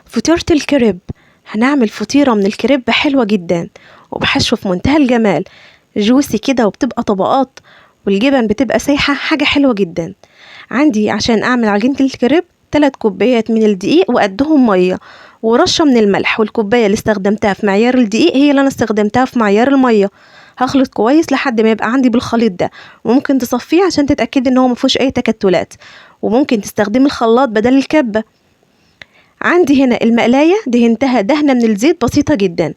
فطيرة الكريب. هنعمل فطيرة من الكريب حلوة جدا وبحشو في منتهى الجمال، جوسي كده وبتبقى طبقات، والجبن بتبقى سايحة، حاجة حلوة جدا. عندي عشان اعمل عجينة الكريب 3 كوبايات من الدقيق وقدهم مية ورشة من الملح، والكوباية اللي استخدمتها في معيار الدقيق هي اللي انا استخدمتها في معيار المية. هخلط كويس لحد ما يبقى عندي بالخليط ده، وممكن تصفيه عشان تتأكدي ان هو مفيهوش اي تكتلات، وممكن تستخدمي الخلاط بدل الكبة. عندي هنا المقلاية دهنتها دهنة من الزيت بسيطة جدا،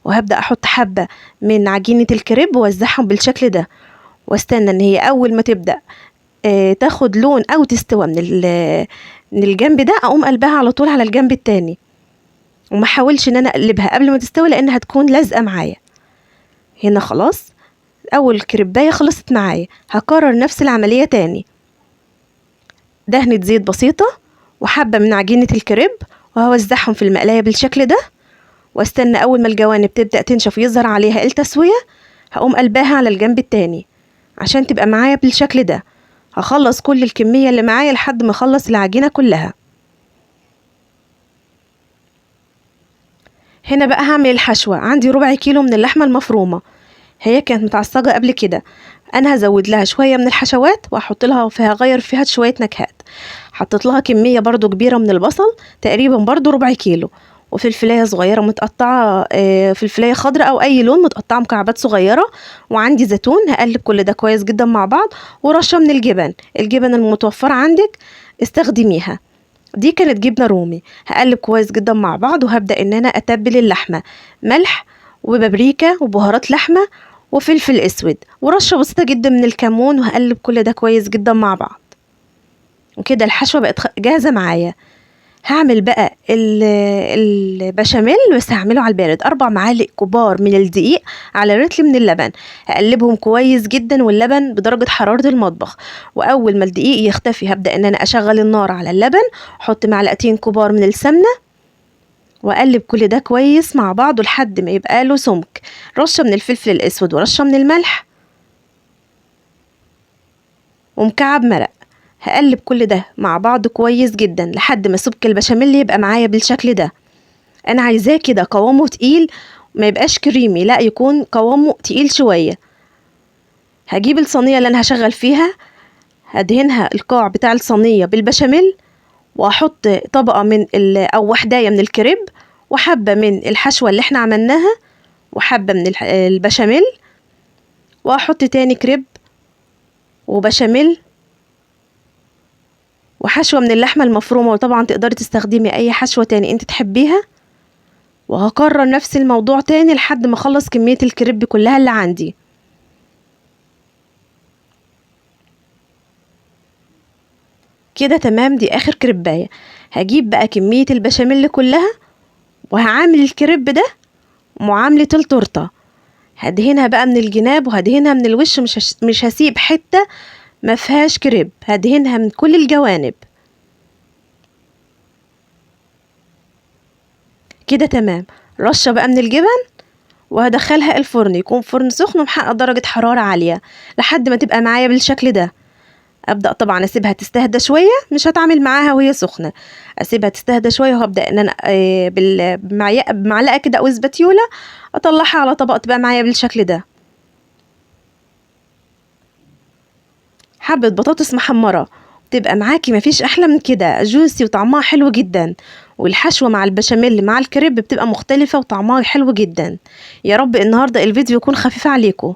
وهبدأ أحط حبة من عجينة الكريب ووزعهم بالشكل ده، واستنى ان هي اول ما تبدأ تاخد لون او تستوى من الجنب ده، اقوم قلبها على طول على الجنب التاني، وما حاولش ان انا اقلبها قبل ما تستوي لان هتكون لازقة معايا. هنا خلاص اول كريباية خلصت معايا، هكرر نفس العملية تاني، دهنة زيت بسيطة وحبة من عجينة الكريب، وهوزعهم في المقلاية بالشكل ده، واستنى اول ما الجوانب تبدأ تنشف ويظهر عليها التسوية، هقوم قلباها على الجنب التاني عشان تبقى معايا بالشكل ده. هخلص كل الكمية اللي معايا لحد ما اخلص العجينة كلها. هنا بقى هعمل الحشوة. عندي ربع كيلو من اللحمة المفرومة، هي كانت متعصجة قبل كده، انا هزود لها شوية من الحشوات واحط لها فيها، غير فيها شوية نكهات. حطيت لها كمية برضو كبيرة من البصل، تقريبا برضو ربع كيلو، وفلفلاية صغيرة متقطعة، فلفلاية خضراء او اي لون متقطعة مكعبات صغيرة، وعندي زيتون. هقلب كل ده كويس جدا مع بعض، ورشة من الجبن المتوفرة عندك استخدميها، دي كانت جبنة رومي. هقلب كويس جدا مع بعض، وهبدأ ان انا اتبل اللحمة، ملح وبابريكا وبهارات لحمة وفلفل اسود ورشة بسيطة جدا من الكمون، وهقلب كل ده كويس جدا مع بعض، وكده الحشوة بقت جاهزة معايا. هعمل بقى البشاميل، بس هعمله على البارد. 4 معالق كبار من الدقيق على رتل من اللبن، هقلبهم كويس جدا واللبن بدرجة حرارة المطبخ، واول ما الدقيق يختفي هبدأ ان انا اشغل النار على اللبن، احط معلقتين كبار من السمنة، واقلب كل ده كويس مع بعضه لحد ما يبقى له سمك، رشة من الفلفل الاسود ورشة من الملح ومكعب مرق. هقلب كل ده مع بعض كويس جدا لحد ما سمك البشاميل يبقى معايا بالشكل ده. انا عايزاه كده قوامه تقيل، ما يبقاش كريمي، لا يكون قوامه تقيل شوية. هجيب الصينية اللي انا هشغل فيها، هدهنها القاع بتاع الصينية بالبشاميل، واحط طبقة من او وحداية من الكريب، وحبة من الحشوة اللي احنا عملناها، وحبة من البشاميل، واحط تاني كريب وبشاميل وحشوة من اللحمة المفرومة، وطبعا تقدري تستخدمي اي حشوة تاني انت تحبيها. وهكرر نفس الموضوع تاني لحد ما اخلص كمية الكريب كلها اللي عندي. كده تمام، دي اخر كريباية. هجيب بقى كمية البشاميل كلها، وهعامل الكريب ده معاملة التورتة، هدهنها بقى من الجناب وهدهنها من الوش، مش هسيب حتة ما فيهاش كريب، هدهنها من كل الجوانب. كده تمام. رشة بقى من الجبن، وهدخلها الفرن، يكون فرن سخن ومحقق درجة حرارة عالية لحد ما تبقى معايا بالشكل ده. ابدأ طبعا اسيبها تستهدى شوية، مش هتعامل معاها وهي سخنة، اسيبها تستهدى شوية، وهبدأ ان انا بمعلقة كده او اسباتيولا اطلعها على طبق تبقى معايا بالشكل ده. حبة بطاطس محمرة تبقى معاكي، مفيش احلى من كده، جوسي وطعمها حلو جدا، والحشوة مع البشاميل مع الكريب بتبقى مختلفة وطعمها حلو جدا. يا رب النهاردة الفيديو يكون خفيف عليكم.